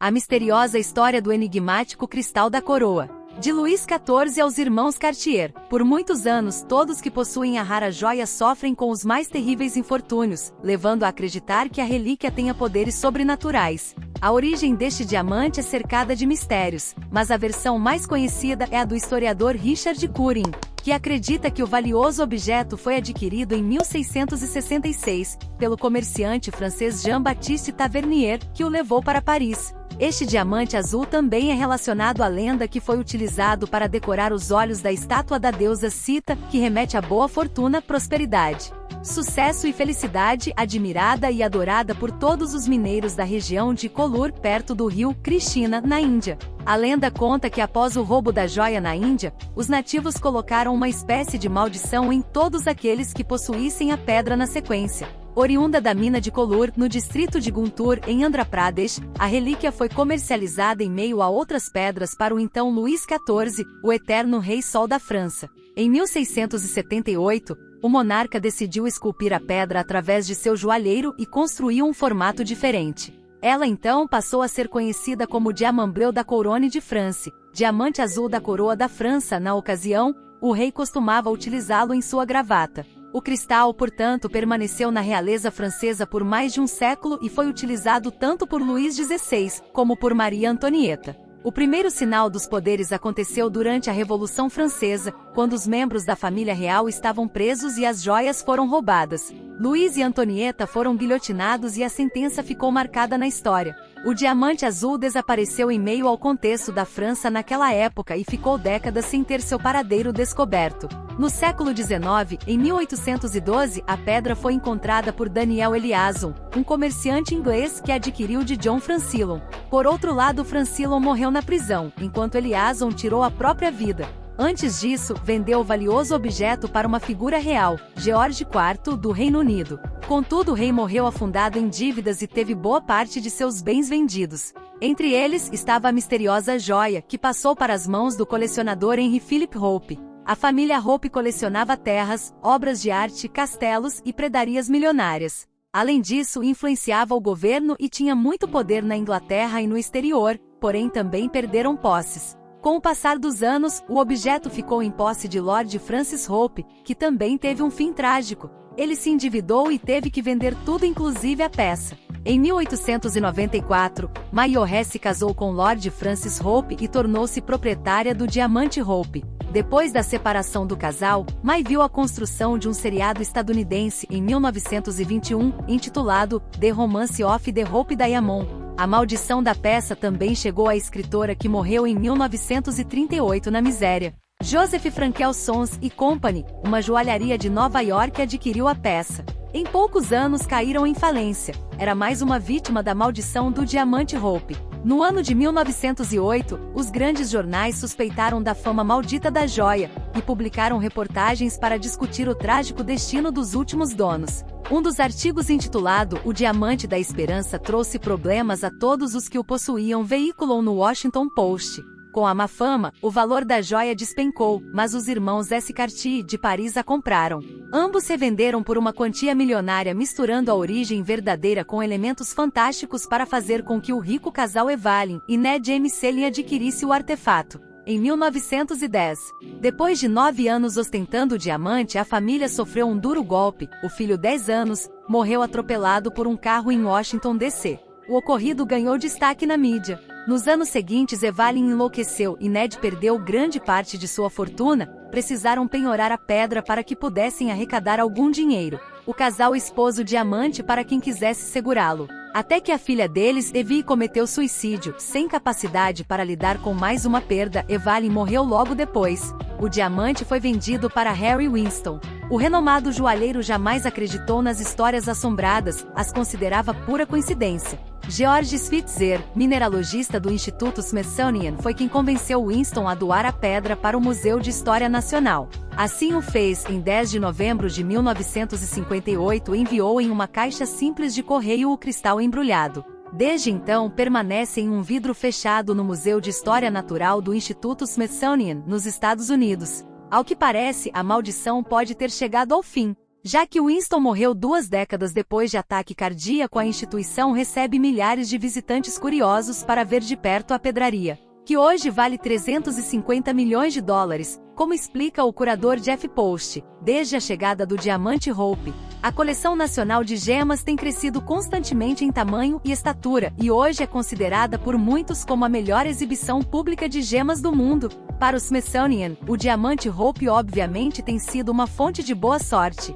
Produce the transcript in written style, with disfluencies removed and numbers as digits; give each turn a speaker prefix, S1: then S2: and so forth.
S1: A misteriosa história do enigmático cristal da coroa. De Luís XIV aos irmãos Cartier. Por muitos anos, todos que possuem a rara joia sofrem com os mais terríveis infortúnios, levando a acreditar que a relíquia tenha poderes sobrenaturais. A origem deste diamante é cercada de mistérios, mas a versão mais conhecida é a do historiador Richard Curing, que acredita que o valioso objeto foi adquirido em 1666, pelo comerciante francês Jean-Baptiste Tavernier, que o levou para Paris. Este diamante azul também é relacionado à lenda que foi utilizado para decorar os olhos da estátua da deusa Cita, que remete a boa fortuna, prosperidade, sucesso e felicidade, admirada e adorada por todos os mineiros da região de Kolur, perto do rio Krishna, na Índia. A lenda conta que após o roubo da joia na Índia, os nativos colocaram uma espécie de maldição em todos aqueles que possuíssem a pedra na sequência. Oriunda da mina de Kolur, no distrito de Guntur, em Andhra Pradesh, a relíquia foi comercializada em meio a outras pedras para o então Luís XIV, o eterno Rei Sol da França. Em 1678, o monarca decidiu esculpir a pedra através de seu joalheiro e construiu um formato diferente. Ela então passou a ser conhecida como Diamant Bleu da Couronne de France, diamante azul da coroa da França. Na ocasião, o rei costumava utilizá-lo em sua gravata. O cristal, portanto, permaneceu na realeza francesa por mais de um século e foi utilizado tanto por Luís XVI, como por Maria Antonieta. O primeiro sinal dos poderes aconteceu durante a Revolução Francesa, quando os membros da família real estavam presos e as joias foram roubadas. Luís e Antonieta foram guilhotinados e a sentença ficou marcada na história. O diamante azul desapareceu em meio ao contexto da França naquela época e ficou décadas sem ter seu paradeiro descoberto. No século XIX, em 1812, a pedra foi encontrada por Daniel Eliasson, um comerciante inglês que adquiriu de John Francillon. Por outro lado, Francillon morreu na prisão, enquanto Eliasson tirou a própria vida. Antes disso, vendeu o valioso objeto para uma figura real, George IV, do Reino Unido. Contudo, o rei morreu afundado em dívidas e teve boa parte de seus bens vendidos. Entre eles estava a misteriosa joia, que passou para as mãos do colecionador Henry Philip Hope. A família Hope colecionava terras, obras de arte, castelos e predarias milionárias. Além disso, influenciava o governo e tinha muito poder na Inglaterra e no exterior, porém também perderam posses. Com o passar dos anos, o objeto ficou em posse de Lord Francis Hope, que também teve um fim trágico. Ele se endividou e teve que vender tudo, inclusive a peça. Em 1894, Mayore se casou com Lord Francis Hope e tornou-se proprietária do diamante Hope. Depois da separação do casal, May viu a construção de um seriado estadunidense em 1921, intitulado The Romance of the Hope Diamond. A maldição da peça também chegou à escritora, que morreu em 1938 na miséria. Joseph Frankel Sons & Company, uma joalharia de Nova York, adquiriu a peça. Em poucos anos caíram em falência. Era mais uma vítima da maldição do diamante Hope. No ano de 1908, os grandes jornais suspeitaram da fama maldita da joia e publicaram reportagens para discutir o trágico destino dos últimos donos. Um dos artigos, intitulado O Diamante da Esperança, trouxe problemas a todos os que o possuíam, veiculou no Washington Post. Com a má fama, o valor da joia despencou, mas os irmãos S. Cartier, de Paris, a compraram. Ambos se venderam por uma quantia milionária, misturando a origem verdadeira com elementos fantásticos para fazer com que o rico casal Evalin e Ned James Selin adquirisse o artefato. Em 1910, depois de 9 anos ostentando o diamante, a família sofreu um duro golpe. O filho, 10 anos, morreu atropelado por um carro em Washington, D.C. O ocorrido ganhou destaque na mídia. Nos anos seguintes, Evalin enlouqueceu e Ned perdeu grande parte de sua fortuna. Precisaram penhorar a pedra para que pudessem arrecadar algum dinheiro. O casal expôs o diamante para quem quisesse segurá-lo. Até que a filha deles, Evie, cometeu suicídio. Sem capacidade para lidar com mais uma perda, Evalin morreu logo depois. O diamante foi vendido para Harry Winston. O renomado joalheiro jamais acreditou nas histórias assombradas, as considerava pura coincidência. George Switzer, mineralogista do Instituto Smithsonian, foi quem convenceu Winston a doar a pedra para o Museu de História Nacional. Assim o fez. Em 10 de novembro de 1958, enviou em uma caixa simples de correio o cristal embrulhado. Desde então, permanece em um vidro fechado no Museu de História Natural do Instituto Smithsonian, nos Estados Unidos. Ao que parece, a maldição pode ter chegado ao fim. Já que Winston morreu 2 décadas depois de ataque cardíaco, a instituição recebe milhares de visitantes curiosos para ver de perto a pedraria, que hoje vale 350 milhões de dólares, como explica o curador Jeff Post. Desde a chegada do diamante Hope, a coleção nacional de gemas tem crescido constantemente em tamanho e estatura, e hoje é considerada por muitos como a melhor exibição pública de gemas do mundo. Para o Smithsonian, o diamante Hope obviamente tem sido uma fonte de boa sorte.